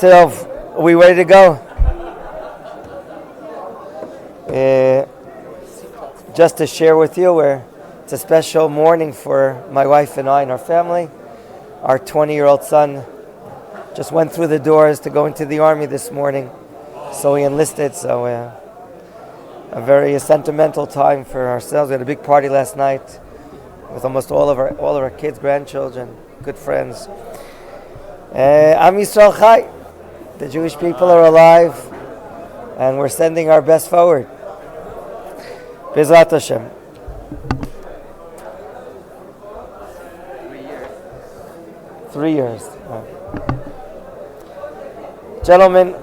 Tov, are we ready to go? Just to share with you, it's a special morning for my wife and I and our family. Our 20-year-old son just went through the doors to go into the army this morning, so he enlisted. So a very sentimental time for ourselves. We had a big party last night with almost all of our kids, grandchildren, good friends. Am Yisrael Chai. The Jewish people are alive, and we're sending our best forward. Bezrat Hashem. 3 years. Oh. Gentlemen,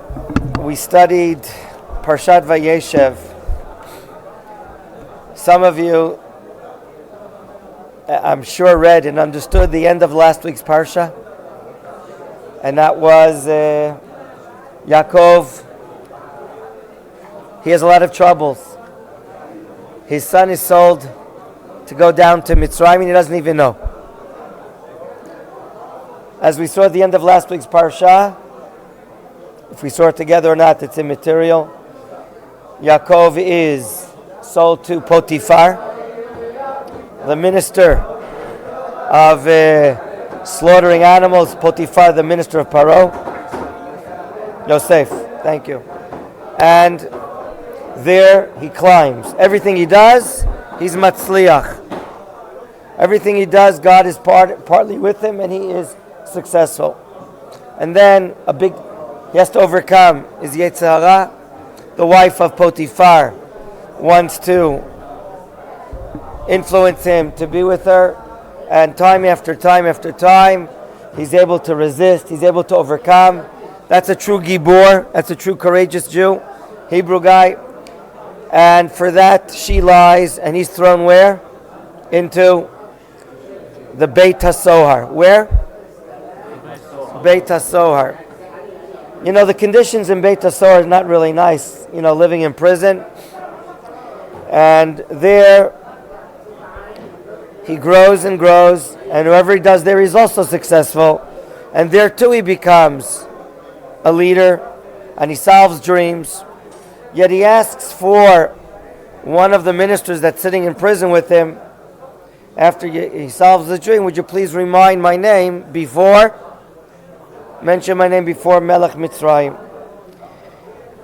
we studied Parshat Vayeshev. Some of you, I'm sure, read and understood the end of last week's Parsha, and that was Yaakov. He has a lot of troubles. His son is sold to go down to Mitzrayim, and he doesn't even know. As we saw at the end of last week's Parsha, if we saw it together or not, it's immaterial. Yaakov is sold to Potiphar, the minister of slaughtering animals. Potiphar, the minister of Paro. Yosef, thank you. And there he climbs. Everything he does, he's matzliach. Everything he does, God is partly with him, and he is successful. And then he has to overcome his Yetzer Hara. The wife of Potiphar wants to influence him to be with her, and time after time after time, he's able to resist, he's able to overcome. That's a true gibor, that's a true courageous Jew, Hebrew guy. And for that, she lies, and he's thrown where? Into the Beit HaSohar. Where? Beit HaSohar. You know, the conditions in Beit HaSohar are not really nice, living in prison. And there, he grows and grows, and whoever he does there, he's also successful. And there too, he becomes a leader, and he solves dreams. Yet he asks for one of the ministers that's sitting in prison with him, after he solves the dream, would you please mention my name before Melech Mitzrayim?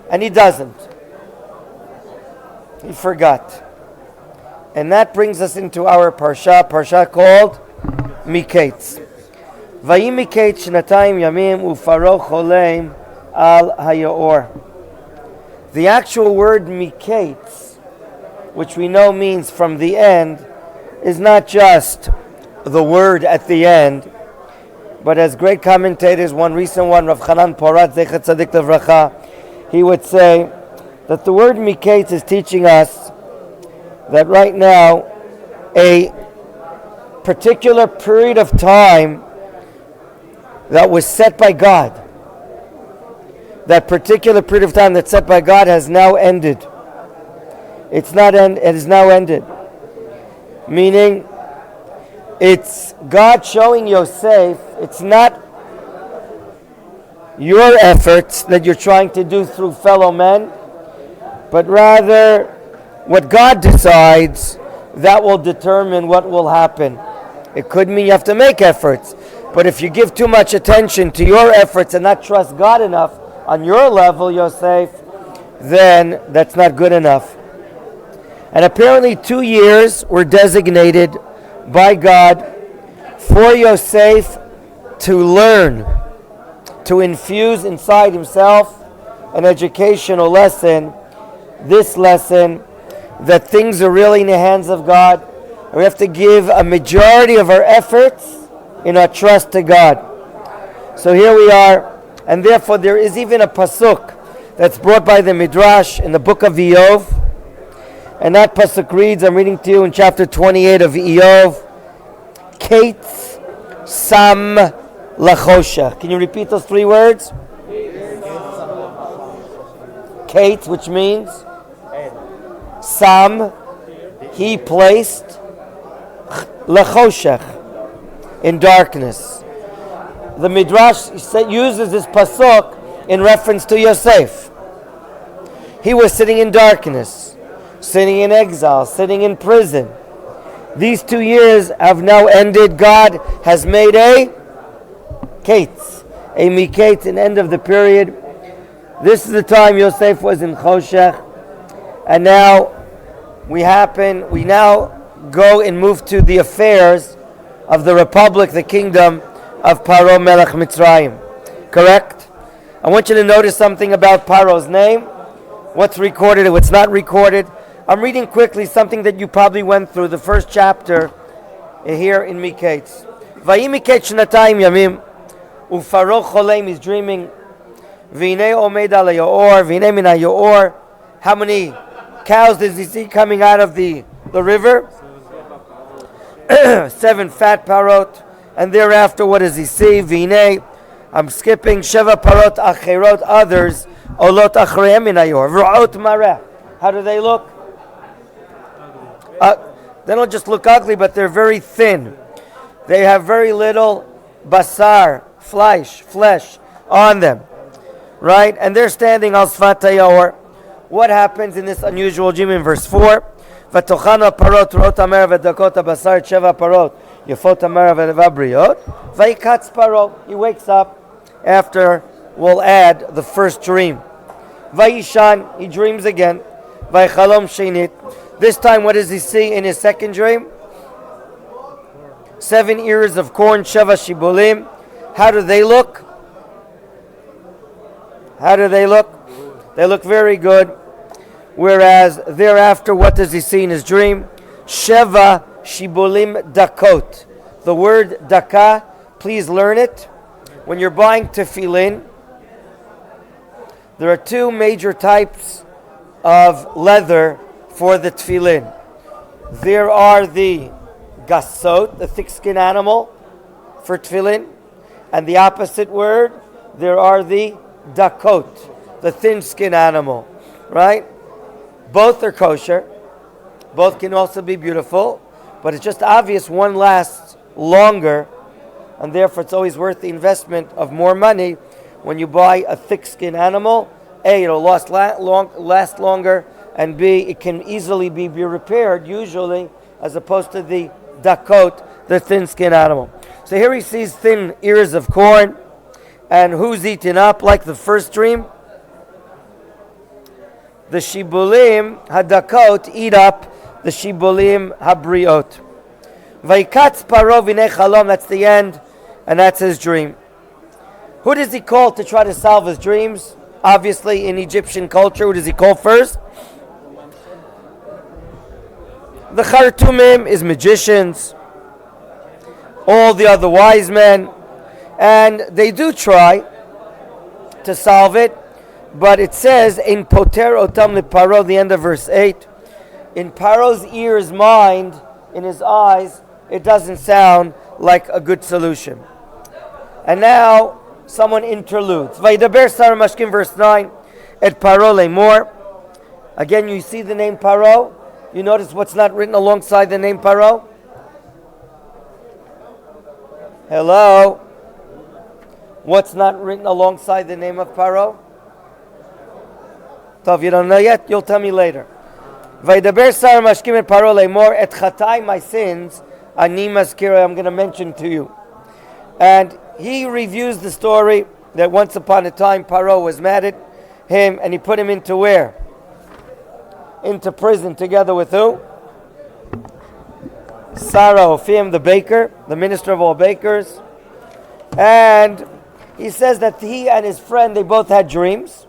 And he doesn't. He forgot. And that brings us into our Parsha called Miketz. Vayi Miketz shnatayim yamim ufaro choleim al hayaor. The actual word Miketz, which we know means from the end, is not just the word at the end, but as great commentators, one recent one, Rav Chanan Porat, Zecher Tzadik Levracha, he would say that the word Miketz is teaching us that right now, a particular period of time that was set by God, that particular period of time that's set by God has now ended. It is now ended. Meaning, it's God showing Yosef, it's not your efforts that you're trying to do through fellow men, but rather what God decides, that will determine what will happen. It could mean you have to make efforts, but if you give too much attention to your efforts and not trust God enough on your level, Yosef, then that's not good enough. And apparently 2 years were designated by God for Yosef to learn, to infuse inside himself an educational lesson, this lesson that things are really in the hands of God. And we have to give a majority of our efforts in our trust to God. So here we are. And therefore, there is even a pasuk that's brought by the Midrash in the book of Iyov. And that pasuk reads, I'm reading to you in chapter 28 of Iyov, Kates Sam Lachosha. Can you repeat those 3 words? Kates, which means Sam, he placed, Lachoshech, in darkness. The Midrash uses this pasuk in reference to Yosef. He was sitting in darkness, sitting in exile, sitting in prison. These 2 years have now ended. God has made a miketz, an end of the period. This is the time Yosef was in Choshech, and now we now go and move to the affairs of the republic, the kingdom of Paro Melech Mitzrayim. Correct? I want you to notice something about Paro's name. What's recorded and what's not recorded. I'm reading quickly something that you probably went through, the first chapter here in Miketz. Vayi Miketz shnatayim yamim, ufaro cholem is dreaming, v'inei omed al hayor, v'inei min hayor. How many cows does he see coming out of the river? 7 fat parot. And thereafter, what does he see? V'inei, I'm skipping, sheva parot acherot, others, olot achreim min hayor, v'ra'ot mareh. How do they look? They don't just look ugly, but they're very thin. They have very little basar, flesh on them, right? And they're standing al sfat hayor. What happens in this unusual dream in verse 4? V'tochana parot rot hamer v'dakot basar sheva parot yefot hamer v'vabriot v'yikatz parot. He wakes up after, we'll add, the first dream. Vayishan, he dreams again. Vaychalom shenit. This time, what does he see in his second dream? 7 ears of corn, sheva shibulim. How do they look? They look very good. Whereas thereafter, what does he see in his dream? Sheva shibulim dakot. The word daka, please learn it. When you're buying tefillin, there are 2 major types of leather for the tefillin. There are the gasot, the thick skin animal for tefillin, and the opposite word, there are the dakot, the thin skin animal, right? Both are kosher. Both can also be beautiful, but it's just obvious one lasts longer, and therefore it's always worth the investment of more money when you buy a thick skin animal. A, it'll last longer, and B, it can easily be repaired, usually, as opposed to the dakot, the thin skin animal. So here he sees thin ears of corn, and who's eaten up like the first dream? The shibulim hadakot eat up the shibulim habriot. Vaikatz paro v'nei chalom, that's the end, and that's his dream. Who does he call to try to solve his dreams? Obviously, in Egyptian culture, who does he call first? The Khartoumim is magicians, all the other wise men, and they do try to solve it, but it says, in Poter Otam Paro, the end of verse 8, in Paro's ears, mind, in his eyes, it doesn't sound like a good solution. And now, someone interludes. Vaydaber Sar Mashkim, verse 9, et Paro lemor. Again, you see the name Paro. You notice what's not written alongside the name Paro? Hello? What's not written alongside the name of Paro? So if you don't know yet, you'll tell me later. Vaydaber Sar Mashkim et Paro lemor, et chatai, my sins, ani maskira, I'm going to mention to you. And he reviews the story that once upon a time Paro was mad at him, and he put him into where? Into prison together with who? Sarah Hophim, the baker, the minister of all bakers. And he says that he and his friend, they both had dreams.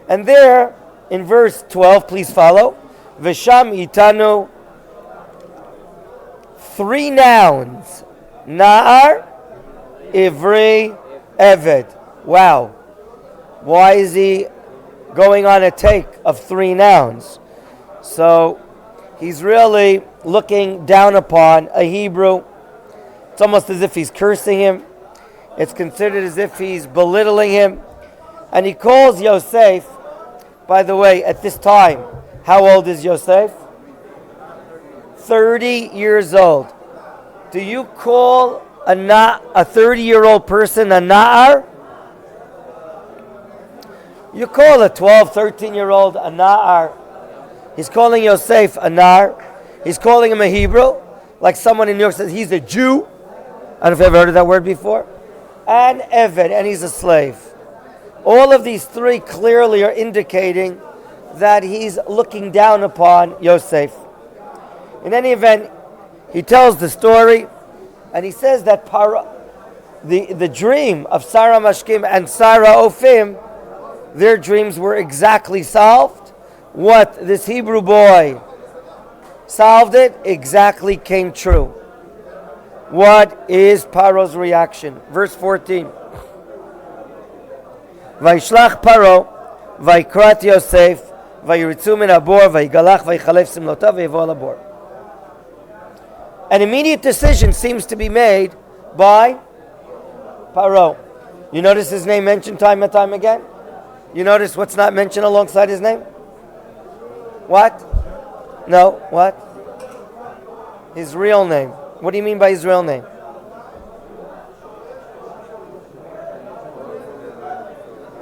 And there, in verse 12, please follow, Vesham itanu, 3 nouns, Na'ar, Ivri, Eved. Wow. Why is he going on a take of 3 nouns? So he's really looking down upon a Hebrew. It's almost as if he's cursing him. It's considered as if he's belittling him. And he calls Yosef, by the way, at this time, how old is Yosef? 30 years old. Do you call a 30-year-old person a na'ar? You call a 12, 13-year-old a na'ar. He's calling Yosef a nar. He's calling him a Hebrew. Like someone in New York says, he's a Jew. I don't know if you've ever heard of that word before. And Eved, and he's a slave. All of these three clearly are indicating that he's looking down upon Yosef. In any event, he tells the story, and he says that the dream of Sarah Mashkim and Sarah Ophim, their dreams were exactly solved. What this Hebrew boy solved it exactly came true. What is Paro's reaction? Verse 14. Vayishlach Paro, Vayikrat Yosef, Vayiritzu min habor, Vayigalach, Vayichalef simlotav, Vayavo al habor. An immediate decision seems to be made by Paro. You notice his name mentioned time and time again? You notice what's not mentioned alongside his name? What? No, what? His real name. What do you mean by his real name?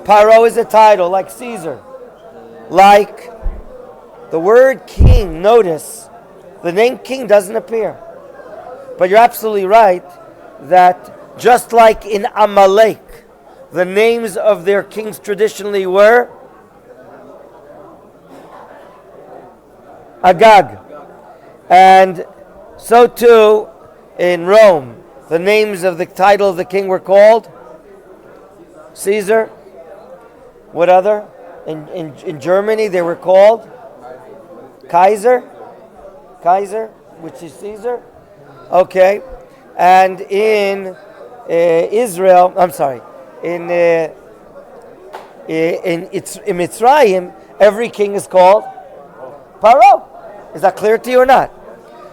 Paro is a title, like Caesar. Like the word king, notice, the name king doesn't appear. But you're absolutely right that just like in Amalek, the names of their kings traditionally were Agag. And so too in Rome, the names of the title of the king were called Caesar. What other? In Germany they were called Kaiser, which is Caesar. Okay. And in Israel, I'm sorry, in Mitzrayim, every king is called Paro. Is that clear to you or not?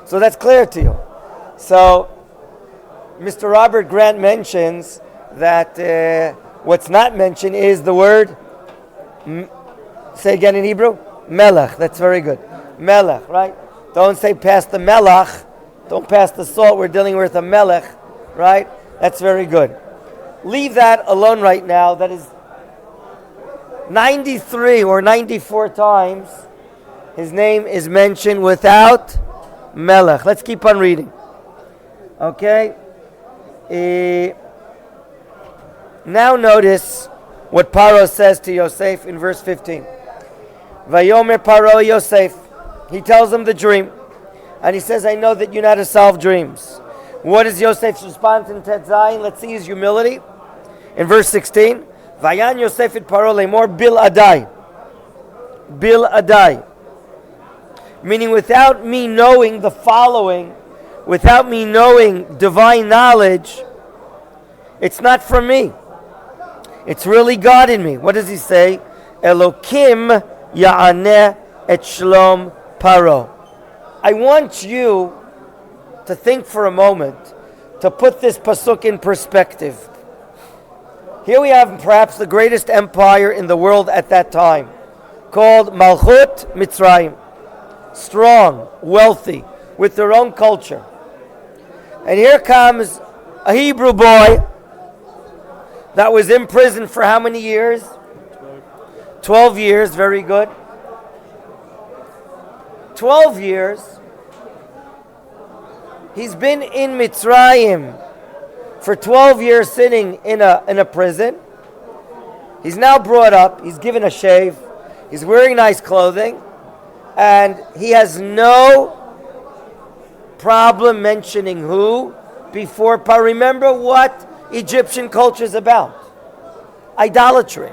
So that's clear to you. So Mr. Robert Grant mentions that what's not mentioned is the word, say again in Hebrew, melech. That's very good. Melech, right? Don't say pass the melech. Don't pass the salt. We're dealing with a melech, right? That's very good. Leave that alone right now. That is 93 or 94 times his name is mentioned without melech. Let's keep on reading. Okay? Now notice what Paro says to Yosef in verse 15. Vayomer Paro Yosef. He tells him the dream. And he says, I know that you know how to solve dreams. What is Yosef's response in Tet Zayin? Let's see his humility. In verse 16. Vayan Yosef et Paro lemor bil adai. Bil adai. Meaning without me knowing the following, without me knowing divine knowledge, it's not from me. It's really God in me. What does he say? Elokim ya'aneh et shlom Paro. I want you to think for a moment, to put this pasuk in perspective. Here we have perhaps the greatest empire in the world at that time, called Malchut Mitzrayim. Strong, wealthy, with their own culture. And here comes a Hebrew boy that was in prison for how many years? 12 years, very good. 12 years. He's been in Mitzrayim for 12 years sitting in a prison. He's now brought up, he's given a shave, he's wearing nice clothing, and he has no problem mentioning who before Paro. Remember what Egyptian culture is about. Idolatry.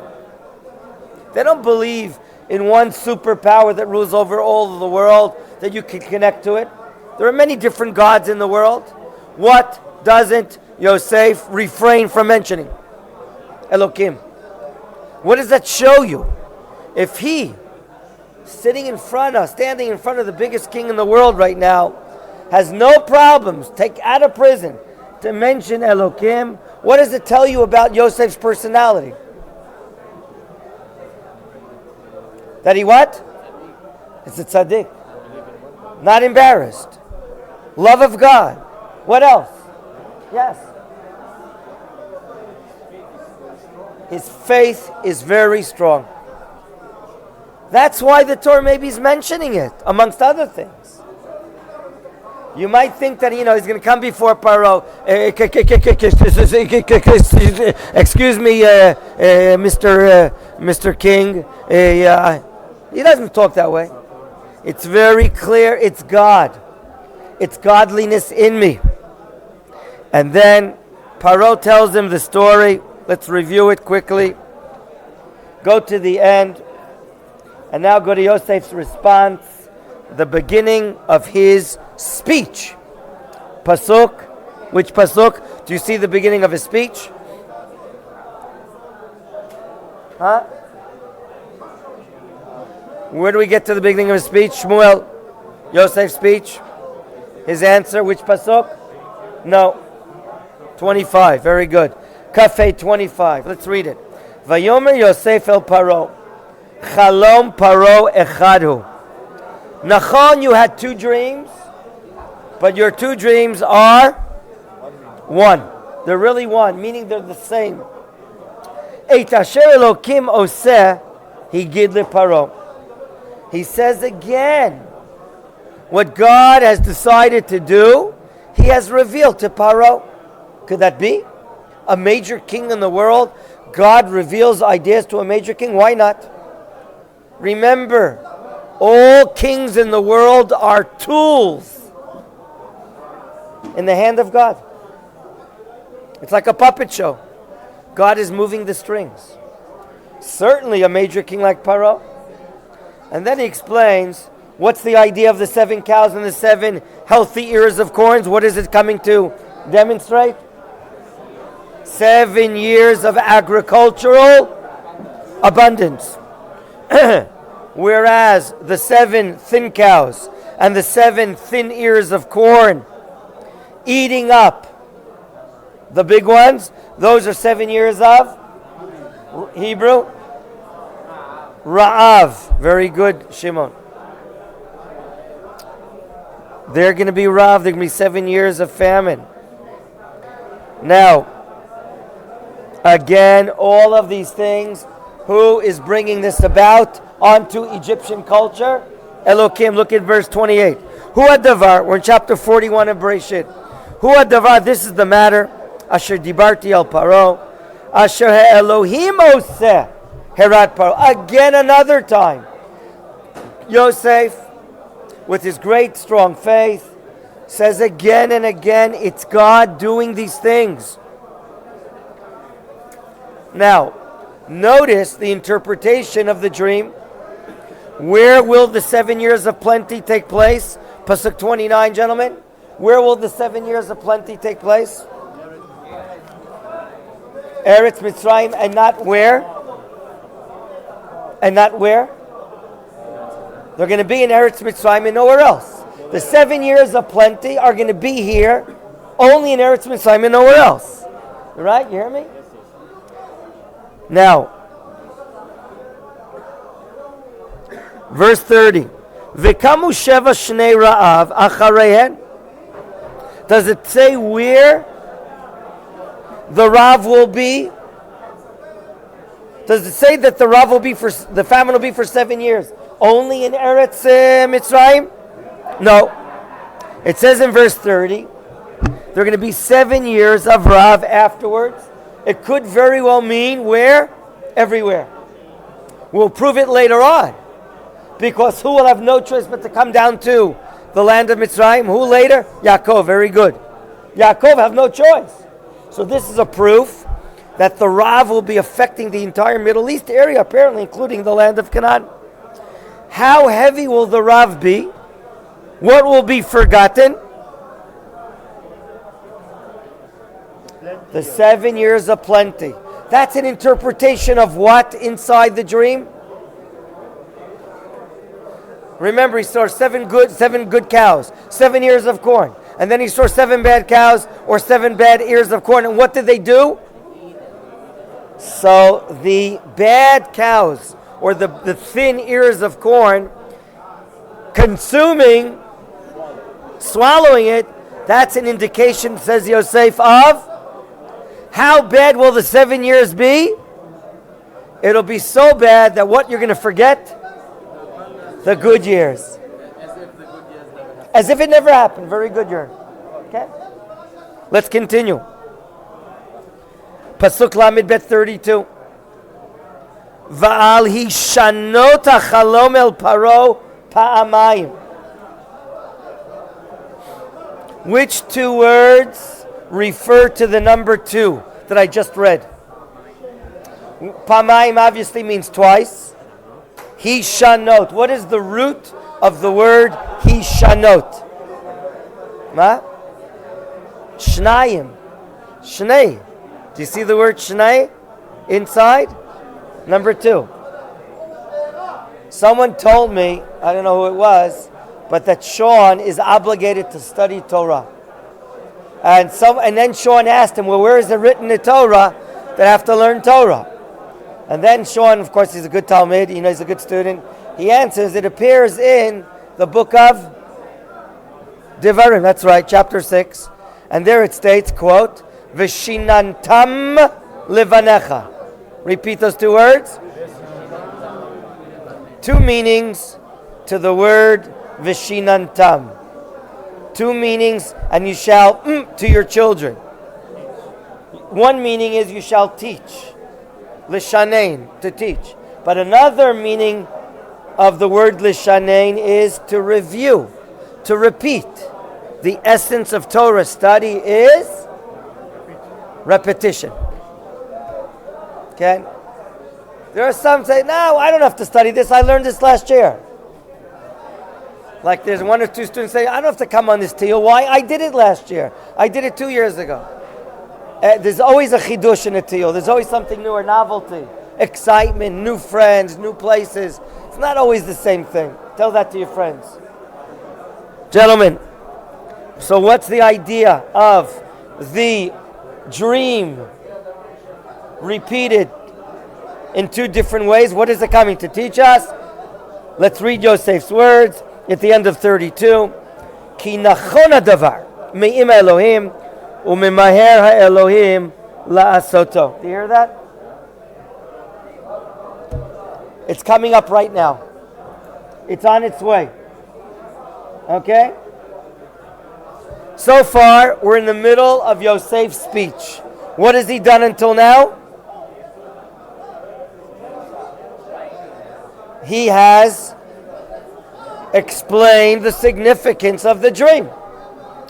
They don't believe in one superpower that rules over all of the world, that you can connect to it. There are many different gods in the world. What doesn't Yosef refrain from mentioning? Elokim. What does that show you? If he, standing in front of the biggest king in the world right now, has no problems, take out of prison, to mention Elokim, what does it tell you about Yosef's personality? That he what? It's a tzaddik. Not embarrassed. Love of God. What else? Yes. His faith is very strong. That's why the Torah maybe is mentioning it, amongst other things. You might think that, he's going to come before Paro. Excuse me, Mr. King. He doesn't talk that way. It's very clear. It's God. It's godliness in me. And then Paro tells him the story. Let's review it quickly. Go to the end. And now go to Yosef's response. The beginning of his speech. Pasuk. Which pasuk? Do you see the beginning of his speech? Huh? Where do we get to the beginning of his speech? Shmuel. Yosef's speech. His answer. Which pasuk? No. 25. Very good. Kafei 25. Let's read it. Vayomer Yosef el Paro. Chalom Paro echadhu. Machon, you had two dreams, but your two dreams are one. They're really one, meaning they're the same. Eit asher Elokim oseh higid leParo. He says again, what God has decided to do, He has revealed to Paro. Could that be? A major king in the world, God reveals ideas to a major king. Why not? Remember, all kings in the world are tools in the hand of God. It's like a puppet show. God is moving the strings. Certainly a major king like Paro. And then he explains, what's the idea of the 7 cows and the 7 healthy ears of corns? What is it coming to demonstrate? 7 years of agricultural abundance. Whereas the 7 thin cows and the 7 thin ears of corn eating up the big ones, those are 7 years of Hebrew Ra'av. Very good, Shimon. They're going to be Ra'av. They're going to be 7 years of famine. Now, again, all of these things, who is bringing this about onto Egyptian culture? Elokim. Look at verse 28. Hu hadavar. We're in chapter 41 of Bereshit. Hu hadavar. This is the matter. Asher dibarti el Paro. Asher Elohim oseh herat Paro. Again, another time. Yosef, with his great strong faith, says again and again, it's God doing these things. Now, notice the interpretation of the dream. Where will the 7 years of plenty take place? Pasuk 29, gentlemen. Where will the 7 years of plenty take place? Eretz Mitzrayim, and not where? And not where? They're going to be in Eretz Mitzrayim and nowhere else. The 7 years of plenty are going to be here, only in Eretz Mitzrayim and nowhere else. Right? You hear me? Now, verse 30. V'kamu sheva shnei ra'av acharehen. Does it say where the Rav will be? Does it say that the Rav will be the famine will be for 7 years? Only in Eretz Mitzrayim? No. It says in verse 30, there are going to be 7 years of Rav afterwards. It could very well mean where? Everywhere. We'll prove it later on. Because who will have no choice but to come down to the land of Mitzrayim? Who later? Yaakov. Very good. Yaakov have no choice. So this is a proof that the Rav will be affecting the entire Middle East area, apparently including the land of Canaan. How heavy will the Rav be? What will be forgotten? The 7 years of plenty. That's an interpretation of what inside the dream? Remember, he saw seven good cows, 7 ears of corn. And then he saw 7 bad cows or 7 bad ears of corn. And what did they do? So the bad cows or the thin ears of corn swallowing it, that's an indication, says Yosef, of how bad will the 7 years be? It'll be so bad that what you're going to forget? The good years. As if it never happened. Very good, Jern. Okay? Let's continue. Pasuk Lamed Bet 32. Va'al hishanot hachalom el paro pa'amayim. Which two words refer to the number 2 that I just read? Pa'amayim obviously means twice. Hishanot. What is the root of the word hishanot? Ma? Shnayim. Shnei. Do you see the word shnei inside? Number 2. Someone told me, I don't know who it was, but that Sean is obligated to study Torah. And then Sean asked him, well, where is it written in Torah that I have to learn Torah? And then Sean, of course, he's a good Talmud, he's a good student. He answers, it appears in the book of Devarim, that's right, chapter 6. And there it states, quote, V'shinantam levanecha. Repeat those 2 words. 2 meanings to the word V'shinantam. 2 meanings, and you shall to your children. 1 meaning is you shall teach. Lishanein, to teach. But another meaning of the word lishanein is to review, to repeat. The essence of Torah study is repetition. Okay? There are some say, no, I don't have to study this. I learned this last year. Like there's 1 or 2 students say, I don't have to come on this tiyul. Why? I did it last year. I did it 2 years ago. There's always a chidush in a tiyul. There's always something new or novelty. Excitement, new friends, new places. It's not always the same thing. Tell that to your friends. Gentlemen, so what's the idea of the dream repeated in 2 different ways? What is it coming to teach us? Let's read Yosef's words at the end of 32. Ki nachon hadavar me'im Elohim u'memaher ha'Elohim la'asoto. Do you hear that? It's coming up right now. It's on its way. Okay? So far, we're in the middle of Yosef's speech. What has he done until now? He has explained the significance of the dream.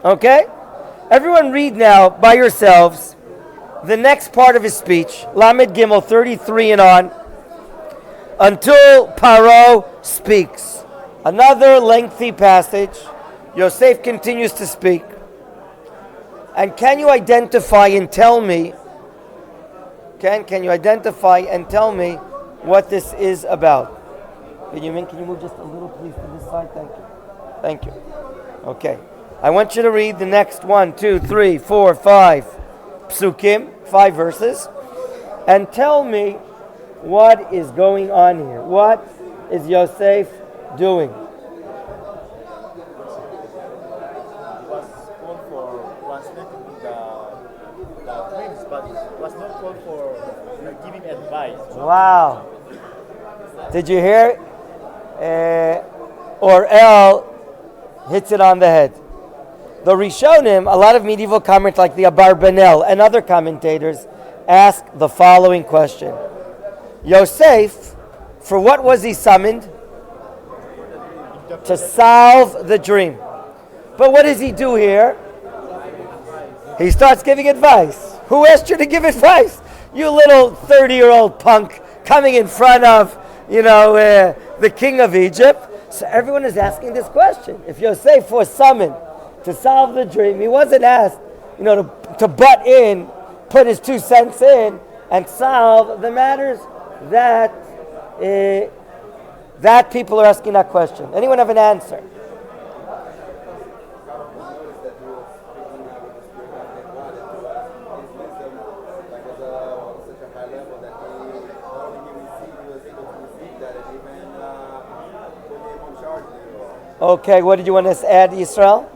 Okay? Everyone read now by yourselves the next part of his speech, Lamed Gimel 33 and on, until Paro speaks. Another lengthy passage. Yosef continues to speak. And can you identify and tell me, can you identify and tell me what this is about? Can you move just a little, please, to this side? Thank you. Thank you. Okay. I want you to read the next 1, 2, 3, 4, 5 psukim, 5 verses, and tell me what is going on here. What is Yosef doing? Wow. Did you hear? Or El hits it on the head. The Rishonim, a lot of medieval commentators like the Abarbanel and other commentators ask the following question. Yosef, for what was he summoned? To solve the dream. But what does he do here? He starts giving advice. Who asked you to give advice? You little 30-year-old punk coming in front of, the king of Egypt. So everyone is asking this question. If Yosef was summoned to solve the dream, he wasn't asked, to butt in, put his 2 cents in, and solve the matters that people are asking that question. Anyone have an answer? Okay, what did you want to add, Yisrael?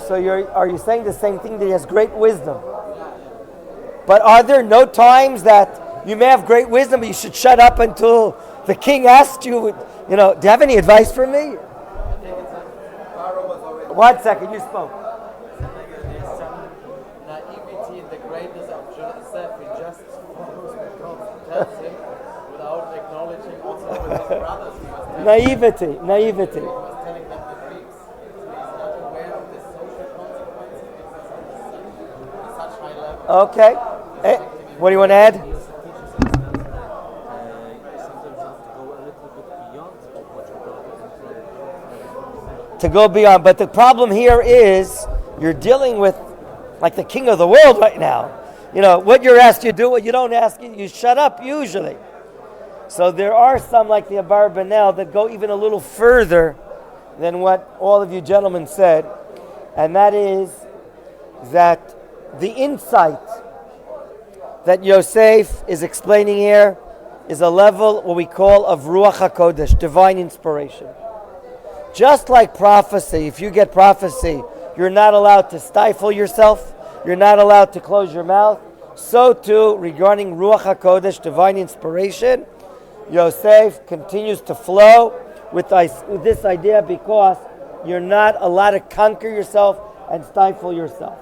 So are you saying the same thing, that he has great wisdom? But are there no times that you may have great wisdom, but you should shut up until the king asked you, do you have any advice for me? 1 second, you spoke. There's some naivety in the greatness of Joseph. He just follows what God tells him without acknowledging also with his brothers. He was Naivety. He was telling them the dreams. So he's not aware of the social consequences at such high level. Okay. What do you want to add? To go beyond. But the problem here is you're dealing with like the king of the world right now. What you're asked, you do. What you don't ask, you shut up usually. So there are some like the Abarbanel that go even a little further than what all of you gentlemen said. And that is that the insight that Yosef is explaining here is a level what we call of Ruach HaKodesh, divine inspiration. Just like prophecy, if you get prophecy, you're not allowed to stifle yourself, you're not allowed to close your mouth. So too, regarding Ruach HaKodesh, divine inspiration, Yosef continues to flow with this idea because you're not allowed to conquer yourself and stifle yourself.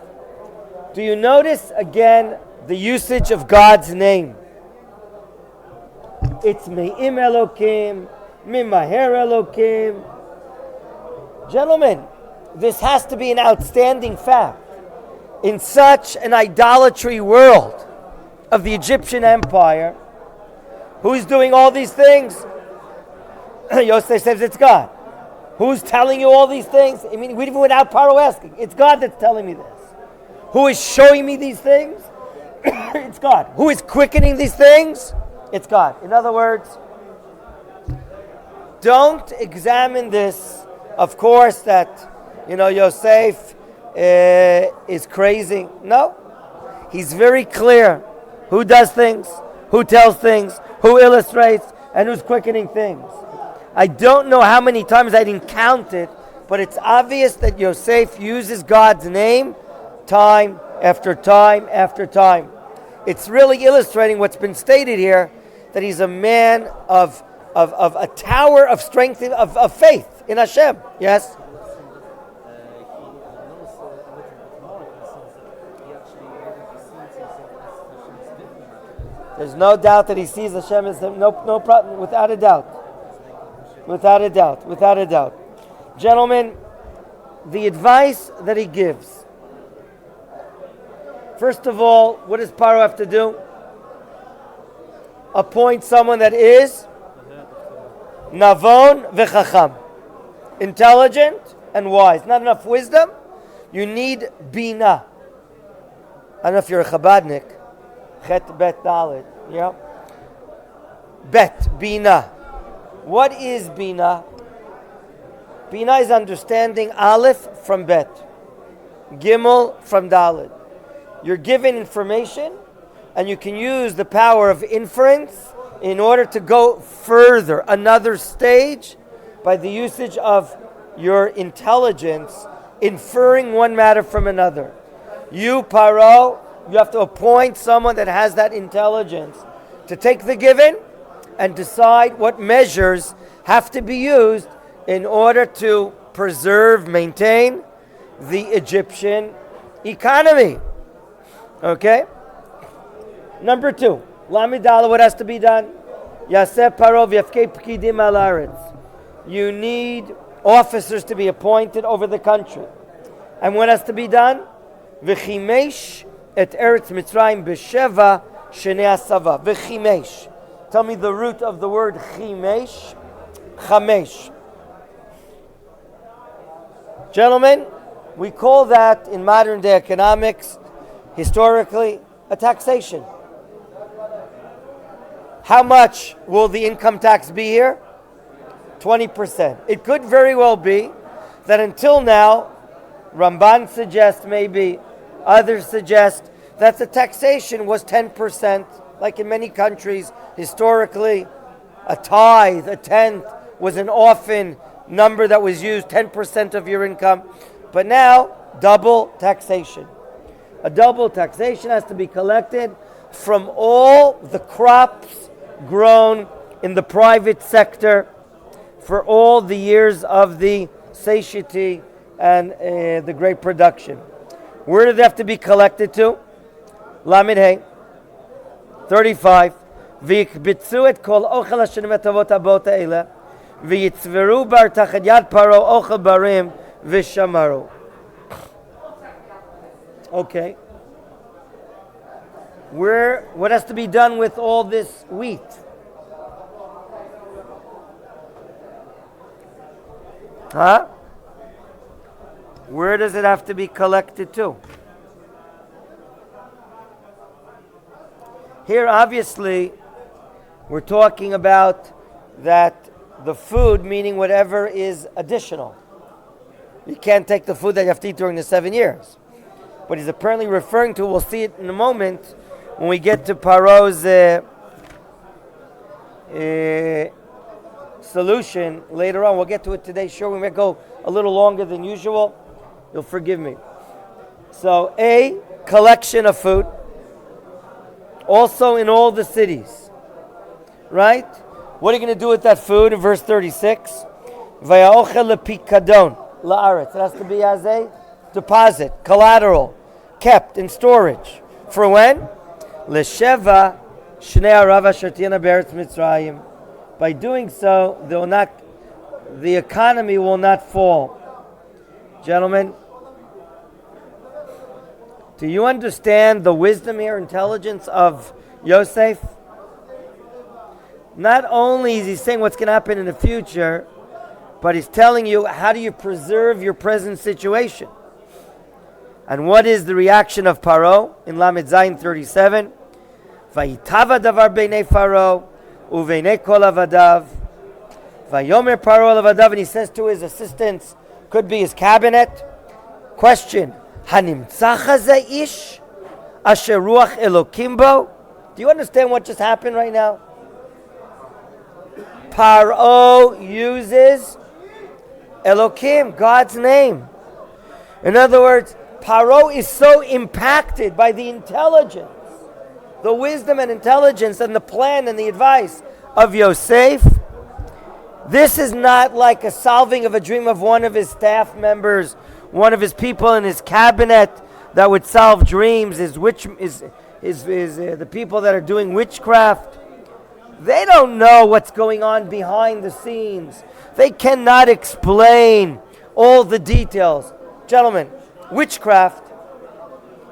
Do you notice again the usage of God's name? It's Me'im Elokim, Mimaher Elokim. Gentlemen, this has to be an outstanding fact. In such an idolatry world of the Egyptian Empire, who's doing all these things? Yosef says it's God. Who's telling you all these things? I mean, even without Paro asking, it's God that's telling me this. Who is showing me these things? It's God. Who is quickening these things? It's God. In other words, don't examine this. Of course, that Yosef is crazy. No, he's very clear. Who does things? Who tells things? Who illustrates? And who's quickening things? I don't know how many times I didn't count it, but it's obvious that Yosef uses God's name time after time after time. It's really illustrating what's been stated here, that he's a man of a tower of strength, of faith in Hashem. Yes? There's no doubt that he sees Hashem as no problem, without a doubt. Without a doubt. Gentlemen, the advice that he gives. First of all, what does Paro have to do? Appoint someone that is Navon v'chacham, intelligent and wise. Not enough wisdom. You need Bina. I don't know if you're a Chabadnik. Chet bet dalet. Yeah. Bet, Bina. What is Bina? Bina is understanding Aleph from Bet, Gimel from Dalet. You're given information, and you can use the power of inference in order to go further, another stage, by the usage of your intelligence, inferring one matter from another. You, Paro, you have to appoint someone that has that intelligence to take the given and decide what measures have to be used in order to preserve, maintain the Egyptian economy. Okay? Number 2, Lamidala, what has to be done? Yaseh Paro v'yafkei pkidim al haaretz. You need officers to be appointed over the country. And what has to be done? V'chimesh et Eretz Mitzrayim b'sheva shenei asava. V'chimesh. Tell me the root of the word chimesh. Chamesh. Gentlemen, we call that in modern day economics, historically, a taxation. How much will the income tax be here? 20%. It could very well be that until now, Ramban suggests, maybe others suggest, that the taxation was 10%, like in many countries, historically. A tithe, a tenth, was an often number that was used, 10% of your income. But now, double taxation. A double taxation has to be collected from all the crops grown in the private sector for all the years of the satiety and the great production. Where do they have to be collected to? Lamed Hey, 35. V'yikbitzu et kol ochel asher metavot abot ha'eleh v'yitzveru bar tachat yad paro ochel barim v'shamaru. Okay. What has to be done with all this wheat? Huh? Where does it have to be collected to? Here, obviously, we're talking about that the food, meaning whatever is additional. You can't take the food that you have to eat during the 7 years. But he's apparently referring to, we'll see it in a moment, when we get to Paro's solution later on. We'll get to it today. Sure, we might go a little longer than usual. You'll forgive me. So, a collection of food, also in all the cities. Right? What are you going to do with that food in verse 36? Vaya'ochel lepikadon la'aretz. It has to be as a deposit, collateral, kept in storage. For when? L'sheva shnei arav asher tiyena be'eretz Mitzrayim. By doing so, the economy will not fall. Gentlemen, do you understand the wisdom here, intelligence of Yosef? Not only is he saying what's going to happen in the future, but he's telling you how do you preserve your present situation. And what is the reaction of Paro in Lamed Zayin 37? Vayitava davar beinei Paro uveinei kol avadav. Vayomer Paro avadav, and he says to his assistants, could be his cabinet. Question: Hanimtzach hazeh ish asher ruach Elokim bo? Do you understand what just happened right now? Paro uses Elokim, God's name. In other words, Paro is so impacted by the intelligence, the wisdom and intelligence and the plan and the advice of Yosef. This is not like a solving of a dream of one of his staff members, one of his people in his cabinet that would solve dreams, the people that are doing witchcraft. They don't know what's going on behind the scenes. They cannot explain all the details. Gentlemen, witchcraft,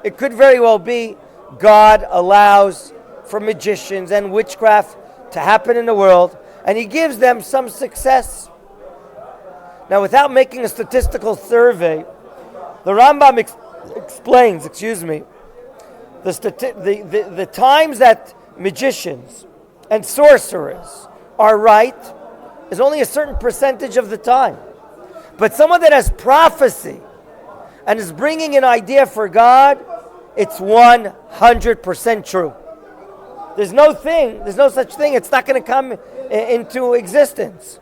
it could very well be God allows for magicians and witchcraft to happen in the world, and he gives them some success. Now, without making a statistical survey, the Rambam explains, the times that magicians and sorcerers are right is only a certain percentage of the time. But someone that has prophecy and is bringing an idea for God, it's 100% true. There's no such thing. It's not going to come into existence.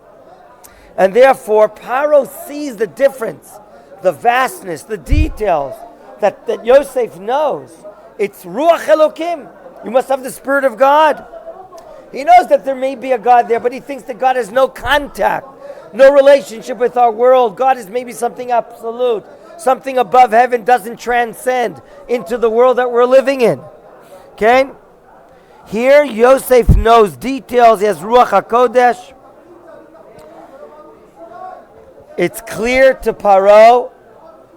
And therefore, Paro sees the difference, the vastness, the details that Yosef knows. It's Ruach Elokim. You must have the Spirit of God. He knows that there may be a God there, but he thinks that God has no contact, no relationship with our world. God is maybe something absolute, something above heaven, doesn't transcend into the world that we're living in. Okay? Here, Yosef knows details. He has Ruach HaKodesh. It's clear to Paro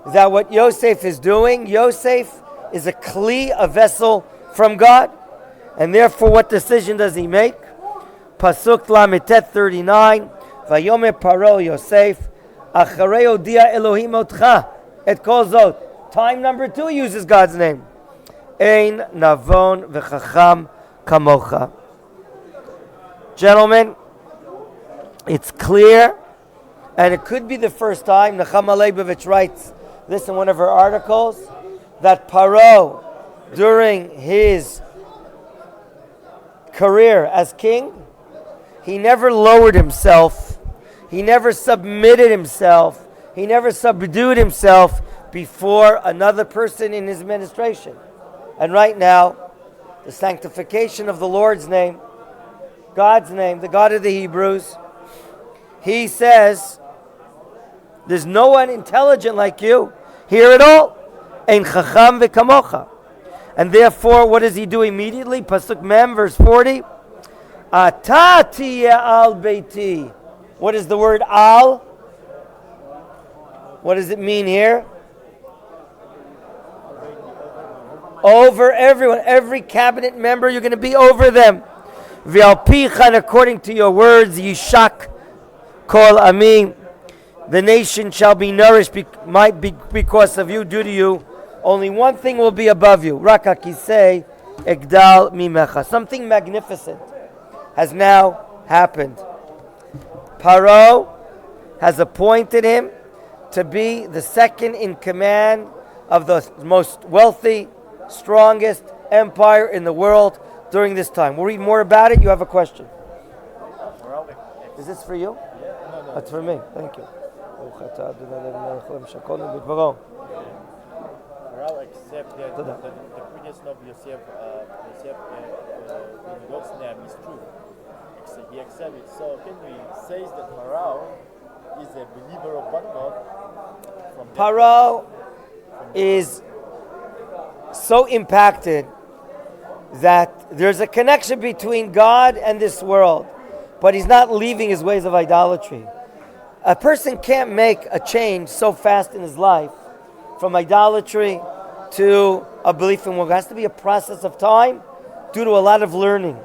that what Yosef is doing, Yosef is a kli, a vessel from God. And therefore, what decision does he make? Pasuk Lametet 39. Vayomer Paro Yosef, Acharei odia Elohim otcha et kol zot. Time number 2 uses God's name. Ein navon v'chacham kamocha. Gentlemen, it's clear, and it could be the first time, Nechama Leibovitz writes this in one of her articles, that Paro, during his career as king, he never lowered himself, he never submitted himself, he never subdued himself before another person in his administration. And right now, the sanctification of the Lord's name, God's name, the God of the Hebrews, he says, there's no one intelligent like you. Hear it all. Ein chacham v'kamocha. And therefore, what does he do immediately? Pasuk Mem, verse 40. Ata tiyeh al beiti. What is the word al? What does it mean here? Over everyone. Every cabinet member, you're going to be over them. V'alpicha, according to your words, yishak kol ami. The nation shall be nourished because of you, due to you. Only one thing will be above you. Raka kisei egdal mimecha. Something magnificent has now happened. Paro has appointed him to be the second in command of the most wealthy, strongest empire in the world during this time. We'll read more about it. You have a question? Is this for you? No. That's for me. Thank you. Accept that the previous of Yosef in God's name is true. He accepts it. So can we say that Pharaoh is a believer of one God? Paro is so impacted that there's a connection between God and this world, but he's not leaving his ways of idolatry. A person can't make a change so fast in his life from idolatry to a belief in what has to be a process of time due to a lot of learning.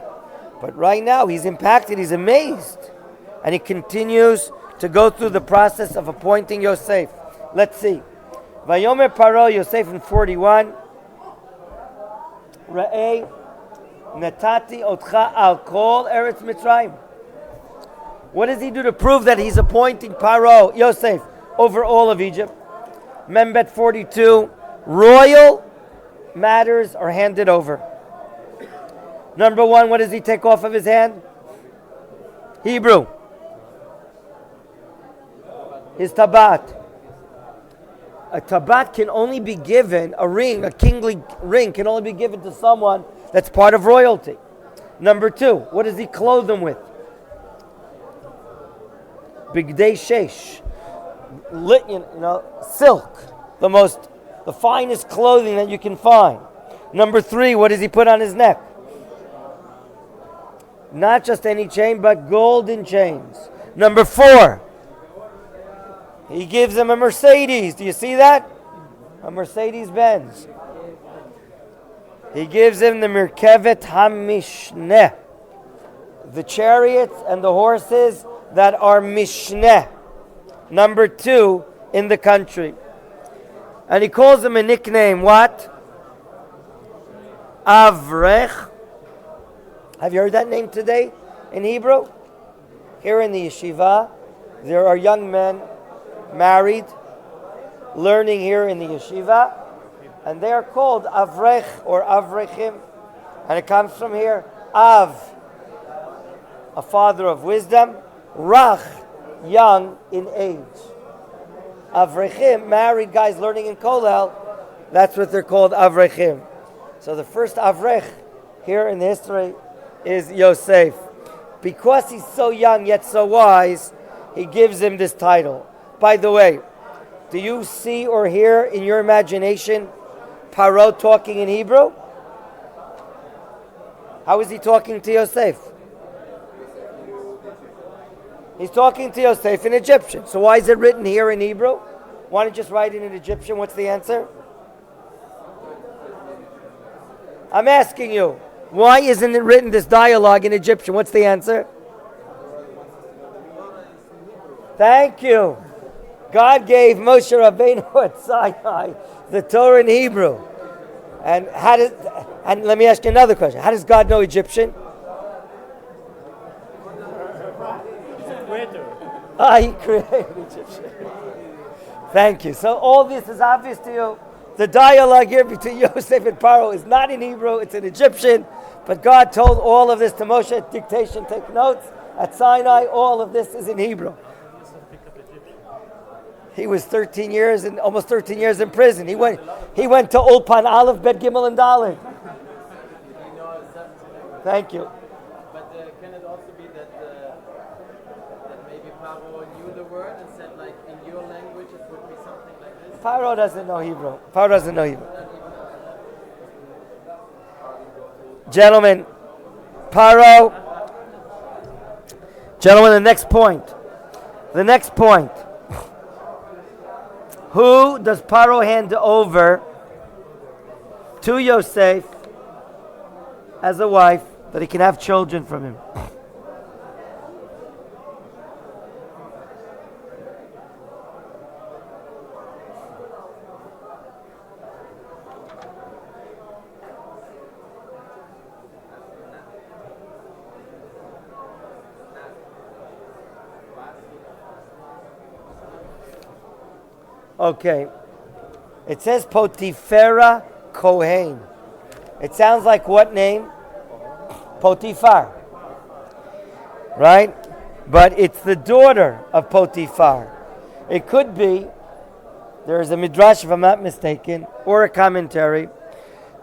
But right now he's impacted, he's amazed, and he continues to go through the process of appointing Yosef. Let's see. Vayomer Paro Yosef in 41. Ra'ei natati otcha al kol eretz Mitzrayim. What does he do to prove that he's appointing Paro, Yosef, over all of Egypt? Membet 42, royal matters are handed over. Number one, what does he take off of his hand? Hebrew. His tabat. A tabat can only be given, a ring, a kingly ring can only be given to someone that's part of royalty. Number two, what does he clothe them with? Bigdei shesh. Silk. The finest clothing that you can find. Number three, what does he put on his neck? Not just any chain, but golden chains. Number four, he gives them a Mercedes. Do you see that? A Mercedes Benz. He gives them the Merkevet HaMishneh, the chariots and the horses that are Mishneh, number two in the country. And he calls them a nickname, what? Avrech. Have you heard that name today in Hebrew? Here in the yeshiva, there are young men married, learning here in the yeshiva, and they are called Avrech or Avrechim, and it comes from here. Av, a father of wisdom. Rach, young in age. Avrechim, married guys learning in Kollel, that's what they're called, Avrechim. So the first Avrech here in the history is Yosef. Because he's so young yet so wise, he gives him this title. By the way, do you see or hear in your imagination Paro talking in Hebrew? How is he talking to Yosef? He's talking to Yosef in Egyptian. So why is it written here in Hebrew? Why don't you just write it in Egyptian? What's the answer? I'm asking you, why isn't it written, this dialogue, in Egyptian? What's the answer? Thank you. God gave Moshe Rabbeinu at Sinai the Torah in Hebrew. And let me ask you another question. How does God know Egyptian? He created Egyptian. Thank you. So all this is obvious to you. The dialogue here between Yosef and Paro is not in Hebrew, it's in Egyptian. But God told all of this to Moshe at dictation, take notes. At Sinai, all of this is in Hebrew. He was 13 years and almost 13 years in prison. He went to Ulpan Aleph, Bet Gimel and Dalet. Thank you. But can it also be that maybe Paro knew the word and said, like, in your language it would be something like this? Paro doesn't know Hebrew. Paro doesn't know Hebrew. Gentlemen, the next point. The next point. Who does Paro hand over to Yosef as a wife that he can have children from him? Okay. It says Potifera Kohen. It sounds like what name? Potifar. Right? But it's the daughter of Potifar. It could be, there is a midrash, if I'm not mistaken, or a commentary,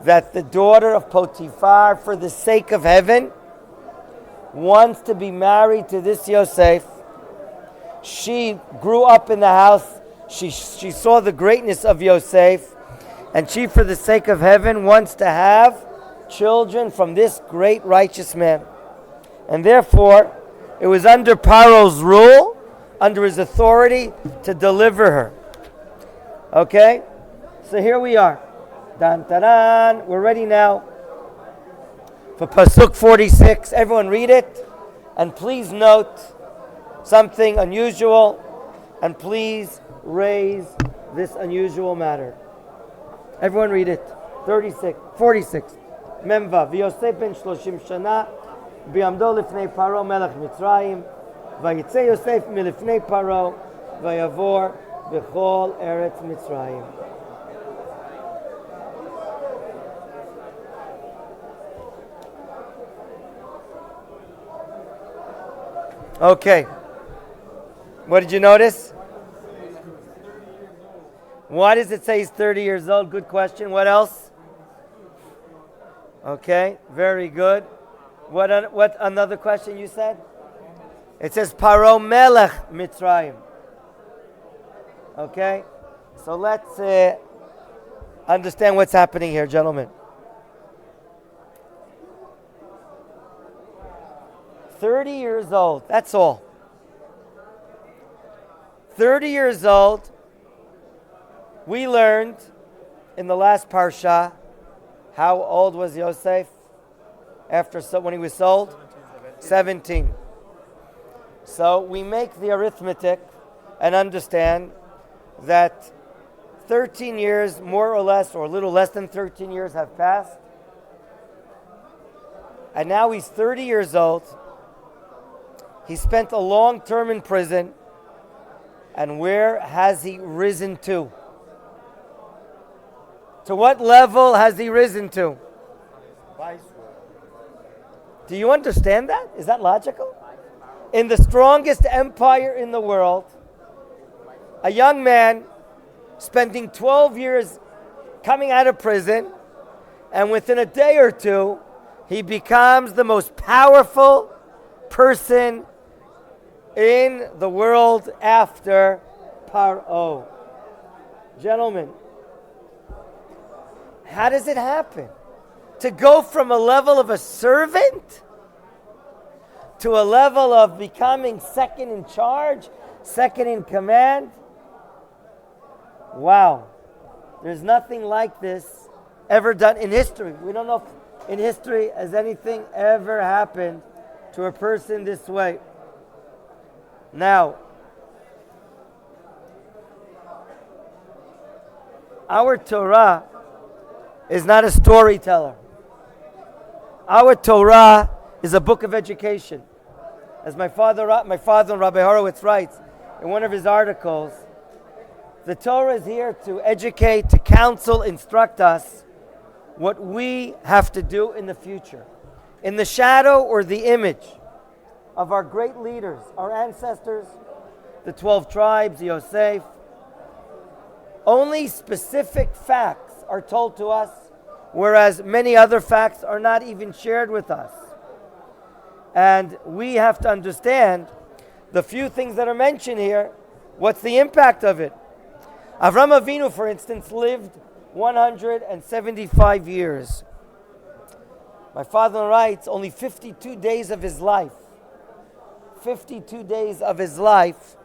that the daughter of Potifar, for the sake of heaven, wants to be married to this Yosef. She grew up in the house. She saw the greatness of Yosef, and she, for the sake of heaven, wants to have children from this great righteous man. And therefore, it was under Paro's rule, under his authority, to deliver her. Okay? So here we are. Dan, dan, we're ready now for Pasuk 46. Everyone read it. And please note something unusual. And please raise this unusual matter. Everyone read it. 46. Memva. V'Yosef ben 30 shana bi'amdo lifnei Paro melech Mitzrayim v'yitzei Yosef milifnei Paro v'yavor b'chol eretz Mitzrayim. Okay. What did you notice? Why does it say he's 30 years old? Good question. What else? Okay, very good. What another question you said? It says Paro Melech Mitzrayim. Okay, so let's understand what's happening here, gentlemen. 30 years old, that's all. 30 years old. We learned in the last Parsha, how old was Yosef when he was sold? 17. So we make the arithmetic and understand that 13 years, more or less, or a little less than 13 years have passed. And now he's 30 years old. He spent a long term in prison. And where has he risen to? To what level has he risen to? Do you understand that? Is that logical? In the strongest empire in the world, a young man spending 12 years coming out of prison, and within a day or two, he becomes the most powerful person in the world after Paro. Gentlemen, how does it happen? To go from a level of a servant to a level of becoming second in charge, second in command? Wow. There's nothing like this ever done in history. We don't know if in history has anything ever happened to a person this way. Now, our Torah is not a storyteller. Our Torah is a book of education. As my father Rabbi Horowitz writes in one of his articles, the Torah is here to educate, to counsel, instruct us what we have to do in the future. In the shadow or the image of our great leaders, our ancestors, the 12 tribes, Yosef, Only specific facts are told to us, whereas many other facts are not even shared with us. And we have to understand the few things that are mentioned here, what's the impact of it? Avram Avinu, for instance, lived 175 years. My father writes only 52 days of his life. 52 days of his life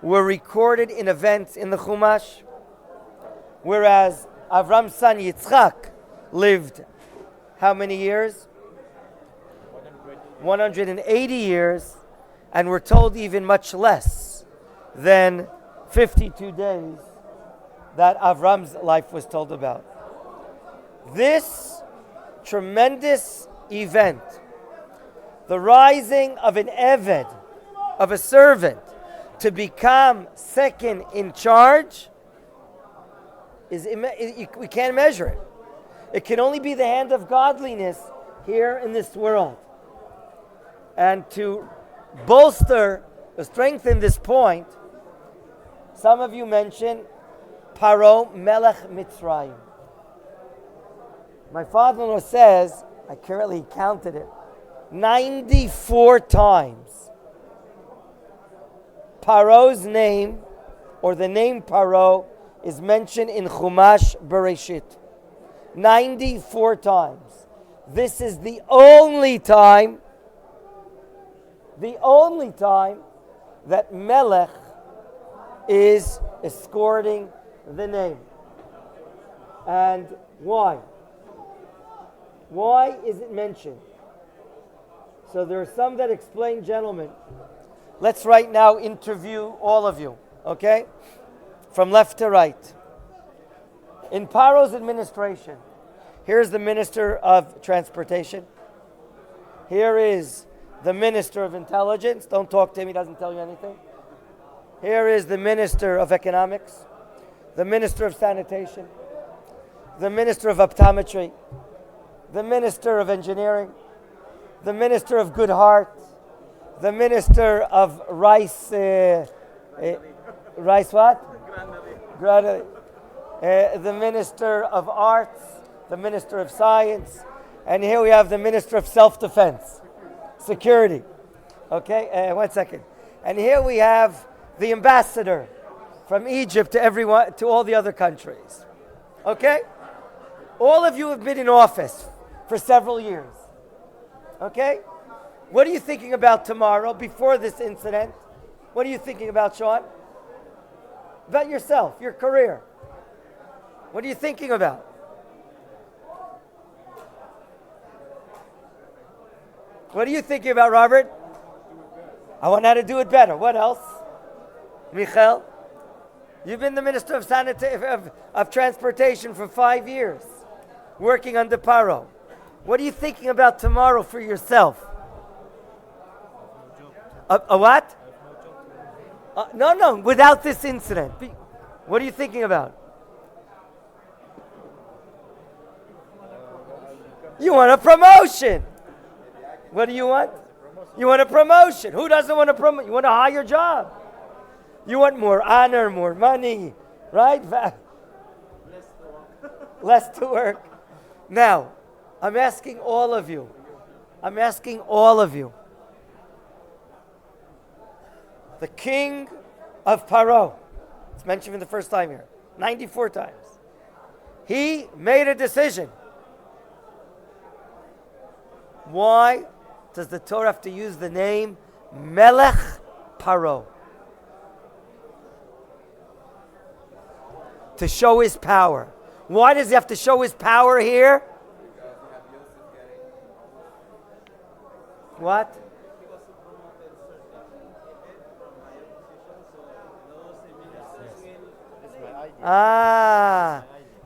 were recorded in events in the Chumash, whereas Avram's son Yitzchak lived how many years? 180 years, and we're told even much less than 52 days that Avram's life was told about. This tremendous event, the rising of an Eved, of a servant, to become second in charge, we can't measure it. It can only be the hand of godliness here in this world. And to bolster, strengthen this point, some of you mentioned Paro Melech Mitzrayim. My father-in-law says, I currently counted it, 94 times. Paro's name, or the name Paro, is mentioned in Chumash Bereshit. 94 times. This is the only time that Melech is escorting the name. And why? Why is it mentioned? So there are some that explain, gentlemen. Let's right now interview all of you, okay? From left to right. In Paro's administration, here's the Minister of Transportation. Here is the Minister of Intelligence. Don't talk to him, he doesn't tell you anything. Here is the Minister of Economics, the Minister of Sanitation, the Minister of Optometry, the Minister of Engineering, the Minister of Good Heart, the Minister of Rice, Rice what? The Minister of Arts, the Minister of Science, and here we have the Minister of Self-Defense, Security. Okay, 1 second. And here we have the Ambassador from Egypt to everyone, to all the other countries. Okay? All of you have been in office for several years. Okay? What are you thinking about tomorrow, before this incident? What are you thinking about, Sean? About yourself, your career. What are you thinking about? What are you thinking about, Robert? I want how to do it better. What else? Michael? You've been the Minister of Transportation for 5 years, working under Paro. What are you thinking about tomorrow for yourself? A what? No, without this incident. What are you thinking about? You want a promotion. What do you want? You want a promotion. Who doesn't want a promotion? You want a higher job. You want more honor, more money, right? Less to work. Now, I'm asking all of you. The king of Paro, it's mentioned for the first time here, 94 times. He made a decision. Why does the Torah have to use the name Melech Paro? To show his power. Why does he have to show his power here? What?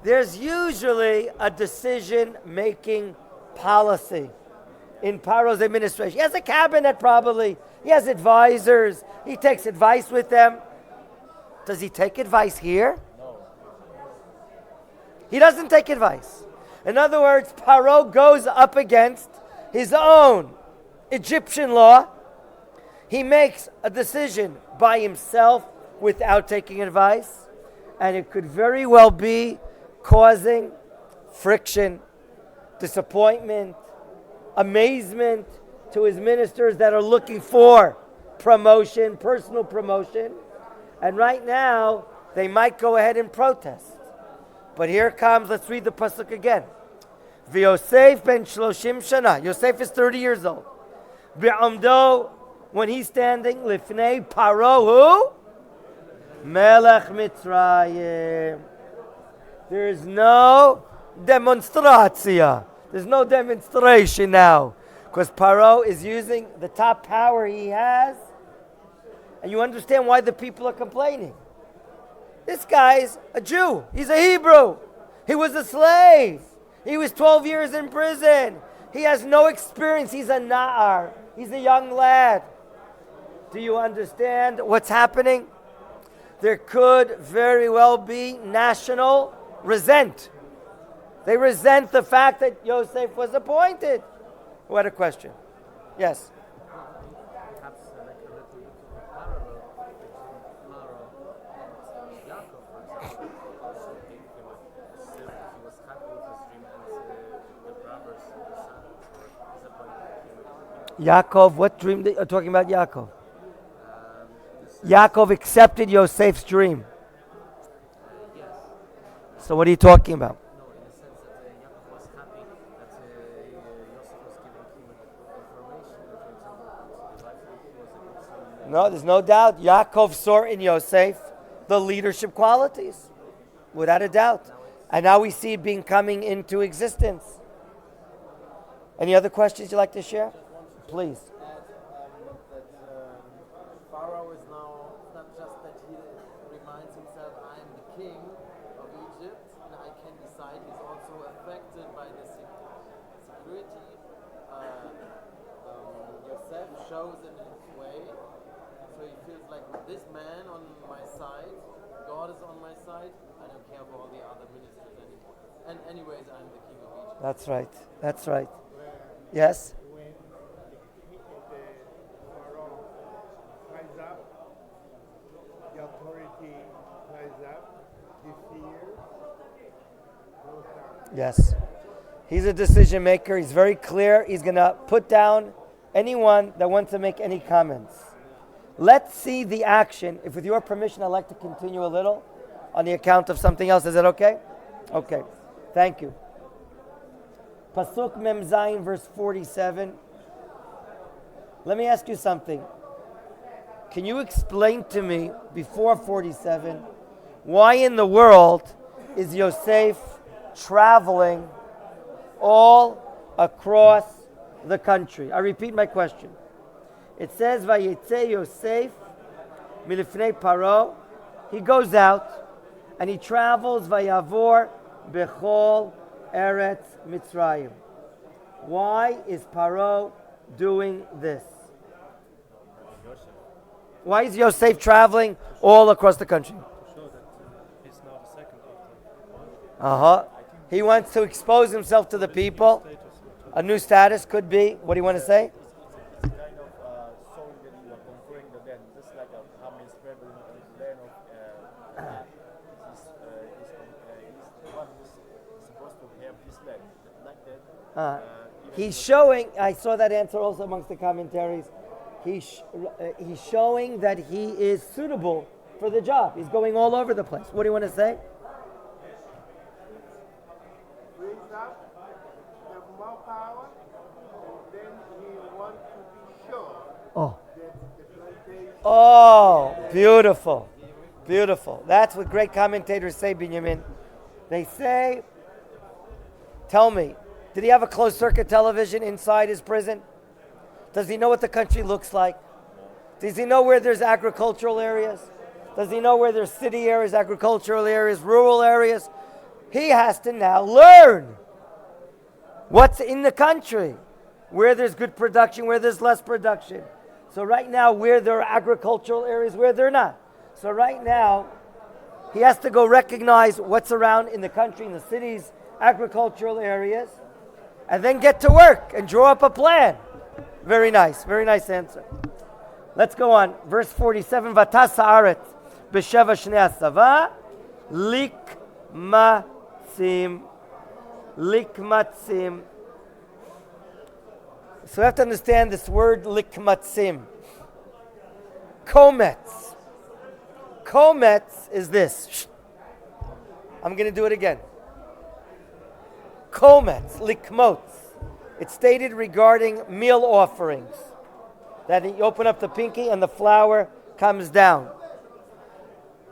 There's usually a decision-making policy in Paro's administration. He has a cabinet probably. He has advisors. He takes advice with them. Does he take advice here? No. He doesn't take advice. In other words, Paro goes up against his own Egyptian law. He makes a decision by himself without taking advice. and it could very well be causing friction, disappointment, amazement to his ministers that are looking for promotion, personal promotion. And right now, they might go ahead and protest. But here comes, let's read the pasuk again. Vayeshev ben shloshim shana. Yosef is 30 years old. Bi'amdo, when he's standing, lifnei paro who? Melech Mitzrayim. There is no demonstration. There's no demonstration now. Because Paro is using the top power he has. And you understand why the people are complaining. This guy's a Jew. He's a Hebrew. He was a slave. He was 12 years in prison. He has no experience. He's a Na'ar. He's a young lad. Do you understand what's happening? There could very well be national resent. They resent the fact that Yosef was appointed. Who had a question? Yes. Perhaps like a little bit of a parallel between Paro and Yaakov, for example. Also gave him a silk. He was happy with his dream, and the brothers disappointed him. Yaakov, what dream are you talking about Yaakov? Yaakov accepted Yosef's dream. Yes. So what are you talking about? No, in the sense that Yaakov was happy that Yosef was giving him information. For example, that he was a good son. No, there's no doubt. Yaakov saw in Yosef the leadership qualities, without a doubt. And now we see it being coming into existence. Any other questions you'd like to share? Please. Pharaoh is now not just that he reminds himself, I am the king of Egypt and I can decide. He's also affected by the security. Yosef shows in his way, so he feels like with this man on my side, God is on my side. I don't care about all the other ministers anymore. And anyways, I'm the king of Egypt. That's right. That's right. Yes? When the Pharaoh rise up, the authority rise up, the fear goes down. Yes. He's a decision maker. He's very clear. He's going to put down anyone that wants to make any comments. Let's see the action. If with your permission, I'd like to continue a little on the account of something else. Is that okay? Okay. Thank you. Pasuk Mem Zayin, verse 47. Let me ask you something. Can you explain to me, before 47, why in the world is Yosef traveling all across the country? I repeat my question. It says, Vayetze Yosef milifnei Paro. He goes out and he travels Vayavor bechol Eretz Mitzrayim. Why is Paro doing this? Why is Yosef traveling all across the country? To show that he's now the second after. He wants to expose himself to the people. A new status could be. What do you want to say? It's kind of showing that you are conquering the land, just like how he's traveling to the land of he's the one who's supposed to have this land. Like that. He's showing, I saw that answer also amongst the commentaries, he's showing that he is suitable for the job. He's going all over the place. What do you want to say? Raise up, have more power, and then he wants to be sure Oh. that the plantation Oh, beautiful. Beautiful. That's what great commentators say, Binyamin. They say, tell me, did he have a closed circuit television inside his prison? Does he know what the country looks like? Does he know where there's agricultural areas? Does he know where there's city areas, agricultural areas, rural areas? He has to now learn what's in the country, where there's good production, where there's less production. So right now, where there are agricultural areas, where they're not. So right now, he has to go recognize what's around in the country, in the cities, agricultural areas, and then get to work and draw up a plan. Very nice answer. Let's go on. Verse 47, Vatas haaretz b'sheva shnei asava Likmatzim. Likmatzim. So we have to understand this word likmatzim. Kometz. Kometz is this. I'm going to do it again. Kometz, likmotz. It's stated regarding meal offerings. That you open up the pinky and the flour comes down.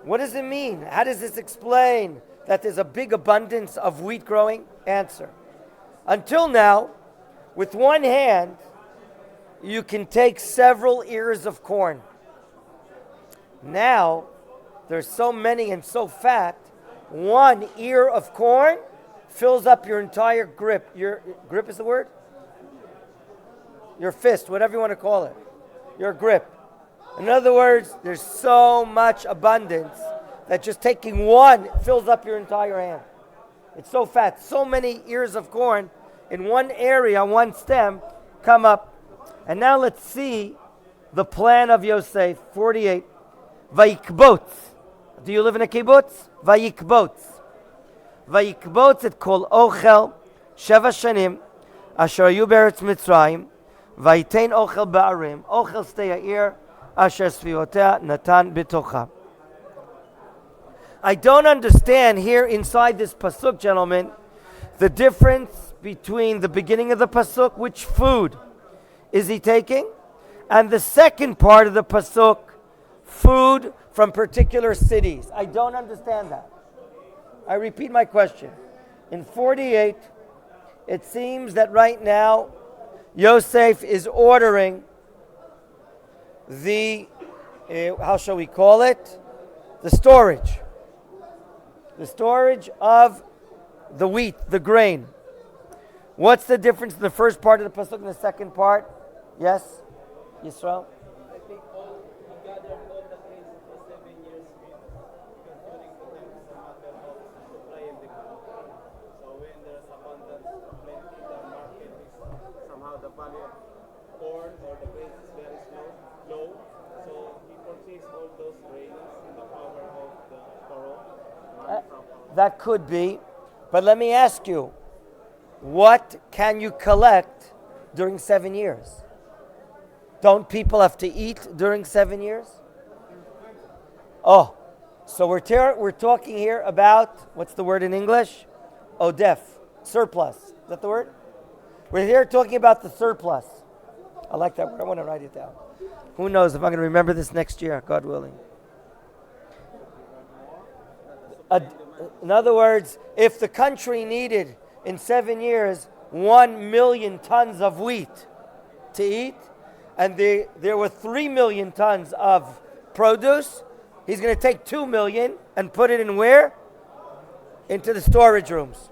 What does it mean? How does this explain that there's a big abundance of wheat growing? Answer. Until now, with one hand, you can take several ears of corn. Now, there's so many and so fat, one ear of corn fills up your entire grip. Your grip is the word? Your fist, whatever you want to call it. Your grip. In other words, there's so much abundance that just taking one fills up your entire hand. It's so fat. So many ears of corn in one area, one stem, come up. And now let's see the plan of Yosef. 48. Vayikbotz. Do you live in a kibbutz? Vayikbotz. Vayikbotz et kol ochel sheva shanim asher ayu beretz Mitzrayim vayitein ochel ba'arim ochel stei ha'ir asher svivotea natan bitocha. I don't understand here inside this pasuk, gentlemen, the difference between the beginning of the pasuk, which food is he taking, and the second part of the pasuk, food from particular cities. I don't understand that. I repeat my question. In 48, it seems that right now, Yosef is ordering the, how shall we call it? The storage. The storage of the wheat, the grain. What's the difference in the first part of the pasuk and the second part? Yes? Yisrael? I think he gathered all the grains for 7 years, because during the time it's a matter of supply and demand. So when there's abundance, plenty, the market is somehow the value of corn or the grains is very low. So he purchased all those grains in the power of the Pharaoh. That could be. But let me ask you, what can you collect during 7 years? Don't people have to eat during 7 years? Oh, so we're talking here about, what's the word in English? Odef, surplus. Is that the word? We're here talking about the surplus. I like that word. I want to write it down. Who knows if I'm going to remember this next year, God willing. In other words, if the country needed in 7 years 1 million tons of wheat to eat, and there were 3 million tons of produce, he's going to take 2 million and put it in where? Into the storage rooms.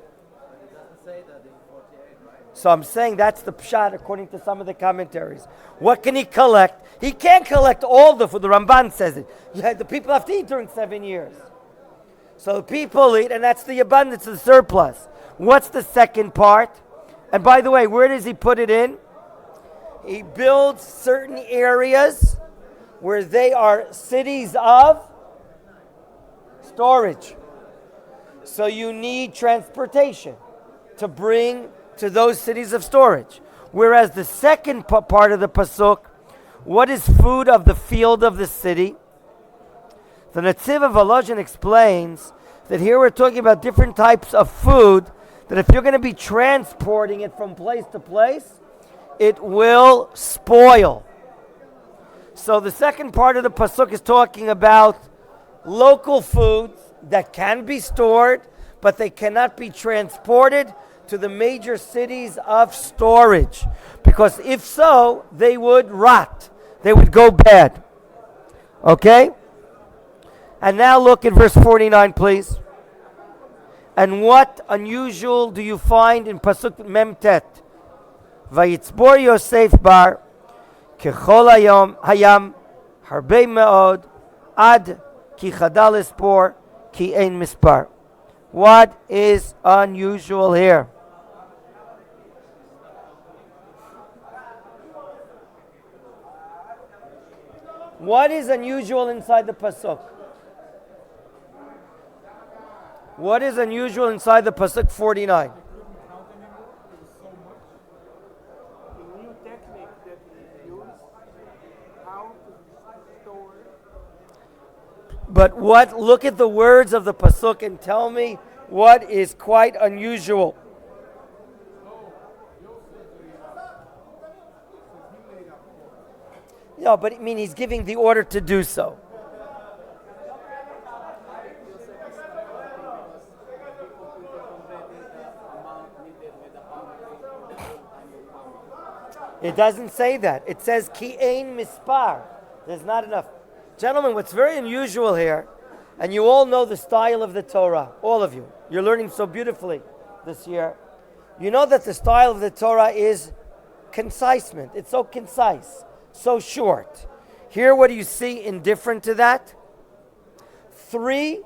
It doesn't say that in 48, right? So I'm saying that's the pshat according to some of the commentaries. What can he collect? He can't collect all the food. The Ramban says it. Yeah, the people have to eat during 7 years. So the people eat, and that's the abundance of the surplus. What's the second part? And by the way, where does he put it in? He builds certain areas where they are cities of storage. So you need transportation to bring to those cities of storage. Whereas the second part of the pasuk, what is food of the field of the city? The Netziv of Volozhin explains that here we're talking about different types of food, that if you're going to be transporting it from place to place, it will spoil. So the second part of the pasuk is talking about local foods that can be stored, but they cannot be transported to the major cities of storage. Because if so, they would rot. They would go bad. Okay? And now look at verse 49, please. And what unusual do you find in Pasuk Memtet? Vayitzbor Yosef bar kechol hayam harbei meod ad ki chadal espor ki ein mispar. What is unusual here? What is unusual inside the Pasuk? What is unusual inside the Pasuk 49? The new technique that he used, how to store. But what? Look at the words of the Pasuk and tell me what is quite unusual. No, but I mean he's giving the order to do so. It doesn't say that. It says ki ein mispar. There's not enough. Gentlemen, what's very unusual here, and you all know the style of the Torah, all of you. You're learning so beautifully this year. You know that the style of the Torah is concisement. It's so concise, so short. Here, what do you see indifferent to that? 3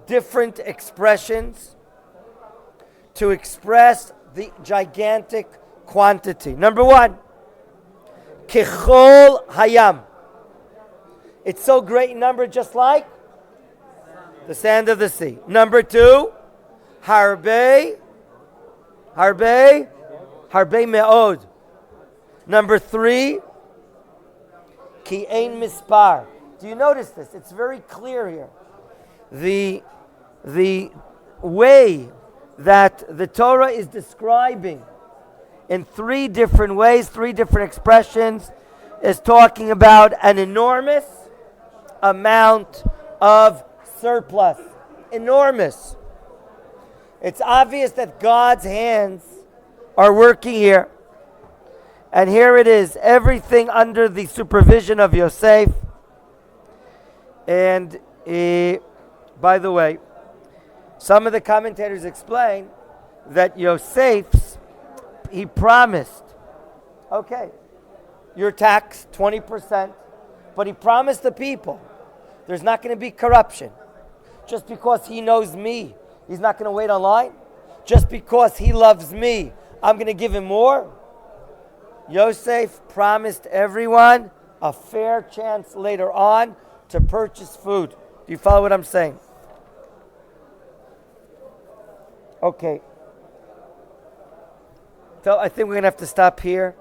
different expressions to express the gigantic quantity. Number 1, Kechol Hayam. It's so great in number, just like the sand of the sea. Number 2, Harbe Me'od. Number 3, Ki Ein Mispar. Do you notice this? It's very clear here. The way that the Torah is describing in 3 different ways, 3 different expressions, is talking about an enormous amount of surplus. Enormous. It's obvious that God's hands are working here. And here it is, everything under the supervision of Yosef. And by the way, some of the commentators explain that Yosef's, he promised, okay, your tax, 20%, but he promised the people, there's not going to be corruption. Just because he knows me, he's not going to wait online. Just because he loves me, I'm going to give him more. Yosef promised everyone a fair chance later on to purchase food. Do you follow what I'm saying? Okay. So I think we're going to have to stop here.